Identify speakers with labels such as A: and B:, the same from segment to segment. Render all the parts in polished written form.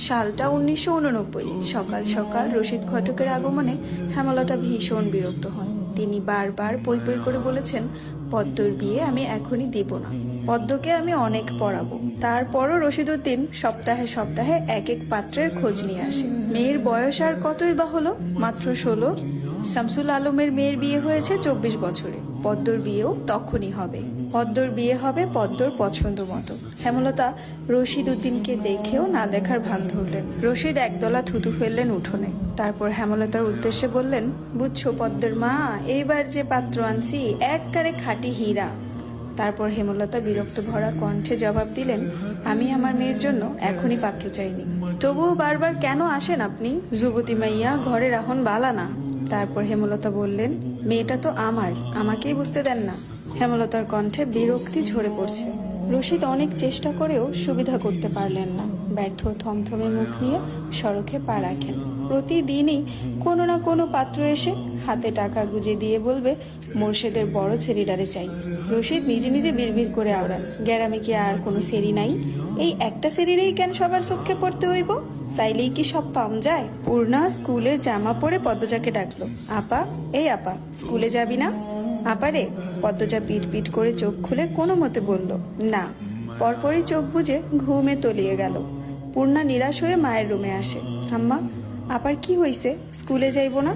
A: সালটা 1989। সকাল সকাল রশিদ ঘটকের আগমনে হেমলতা ভীষণ বিরক্ত হন। তিনি বারবার পই পই করে বলেছেন, পদ্মর বিয়ে আমি এখনই দেব না, পদ্মকে আমি অনেক পড়াবো। তারপরও রশিদউদ্দিন সপ্তাহে সপ্তাহে এক এক পাত্রের খোঁজ নিয়ে আসে। মেয়ের বয়স আর কতই বা হলো, মাত্র 16। শামসুল আলমের মেয়ের বিয়ে হয়েছে 24 বছরে, পদ্মর বিয়েও তখনই হবে। পদ্মর বিয়ে হবে পদ্মর পছন্দ মতো। হেমলতা রশিদউদ্দিনকে দেখেও না দেখার ভান ধরলেন। রশিদ একদলা থুতু ফেললেন উঠোনে। তারপর হেমলতার উদ্দেশ্যে বললেন, বুঝছো পদ্মের মা, এইবার যে পাত্র আনছি একবারে খাঁটি হীরা। তারপর হেমলতা বিরক্ত ভরা কণ্ঠে জবাব দিলেন, আমি আমার মেয়ের জন্য এখনই পাত্র চাইনি। তবুও বারবার কেন আসেন আপনি? যুবতী মাইয়া ঘরে রাখুন বালা না। তারপর হেমলতা বললেন, মেয়েটা তো আমার, আমাকেই বুঝতে দেন না। হেমলতার কণ্ঠে বিরক্তি ঝরে পড়ছে। রশিদ অনেক চেষ্টা করেও সুবিধা করতে পারলেন না। ব্যর্থ থমথমে মুখ নিয়ে সড়কে পা রাখেন। প্রতিদিনই কোনো না কোনো পাত্র এসে হাতে টাকা গুজে দিয়ে বলবে, মোর্শেদের বড় ছেলেটারে চাই। রশিদ নিজে নিজে বিড়বিড় করে আওড়ান, গ্যারামে কি আর কোনো সেরি নাই? এই একটা সেরিরেই কেন সবার চোখে পড়তে হইব? চাইলেই কি সব পাম যায়? পূর্ণা স্কুলের জামা পরে পদ্মজাকে ডাকলো, আপা, এই আপা, স্কুলে যাবি না? আপারে। পদ্মজা পিট পিট করে চোখ খুলে কোনো মতে বলল, না। পরপরই চোখ বুজে ঘুমে তলিয়ে গেল। পূর্ণা নিরাশ হয়ে মায়ের রুমে আসে। আম্মা, আপার কি হইছে, স্কুলে যাইব না?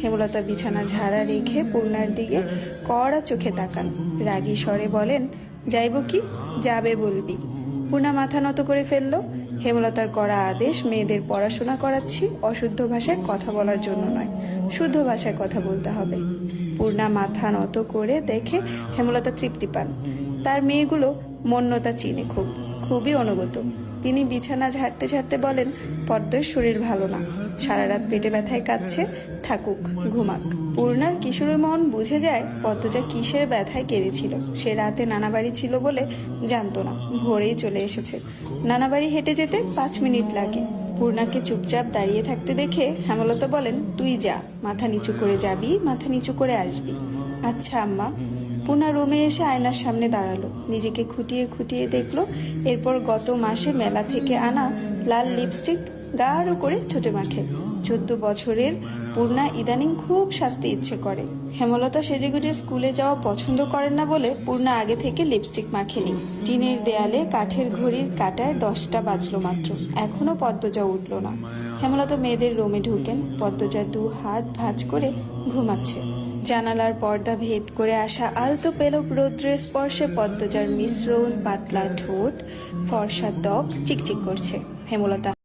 A: হেমলতা বিছানা ঝাড়া রেখে পূর্ণার দিকে কড়া চোখে তাকান। রাগী স্বরে বলেন, যাইব কি, যাবে বলবি। পূর্ণা মাথা নত করে ফেলল। হেমলতার কড়া আদেশ, মেয়েদের পড়াশোনা করাচ্ছি, অশুদ্ধ ভাষায় কথা বলার জন্য নয়, শুদ্ধ ভাষায় কথা বলতে হবে। পূর্ণা মাথা নত করে দেখে হেমলতা তৃপ্তি পান। তার মেয়েগুলো মন্যতা চিনে খুবই অনুগত। তিনি বিছানা ঝাড়তে ঝাড়তে বলেন, পদ্মের শরীর ভালো না, সারা রাত পেটে ব্যথায় কাঁদছে, থাকুক, ঘুমাক। পূর্ণার কিশোরী মন বুঝে যায় পদ্মজা কিসের ব্যথায় কেঁদেছিল। সে রাতে নানাবাড়ি ছিল বলে জানতো না, ভোরেই চলে এসেছে। নানাবাড়ি হেঁটে যেতে 5 মিনিট লাগে। পূর্ণাকে চুপচাপ দাঁড়িয়ে থাকতে দেখে হেমলতা বলেন, তুই যা, মাথা নিচু করে যাবি, মাথা নিচু করে আসবি। আচ্ছা আম্মা। পূর্ণা রুমে এসে আয়নার সামনে দাঁড়ালো, নিজেকে খুঁটিয়ে খুঁটিয়ে দেখলো। এরপর গত মাসে মেলা থেকে আনা লাল লিপস্টিক গাঢ় করে ঠোঁটে মাখে। 14 বছরের পূর্ণা ইদানিং খুব সাজতে ইচ্ছে করে। হেমলতা সেজেগুজে স্কুলে যাওয়া পছন্দ করেন না বলে পূর্ণা আগে থেকে লিপস্টিক মাখেনি। টিনের দেয়ালে কাঠের ঘড়ির কাঁটায় 10টা বাজলো মাত্র, এখনো পদ্মজা উঠল না। হেমলতা মেয়েদের রুমে ঢুকেন। পদ্মজা 2 হাত ভাঁজ করে ঘুমাচ্ছে। জানালার পর্দা ভেদ করে আসা আলতো পেলব রৌদ্রের স্পর্শে পদ্মজার মিশ্রণ পাতলা ঠোঁট, ফর্সা ত্বক চিকচিক করছে। হেমলতা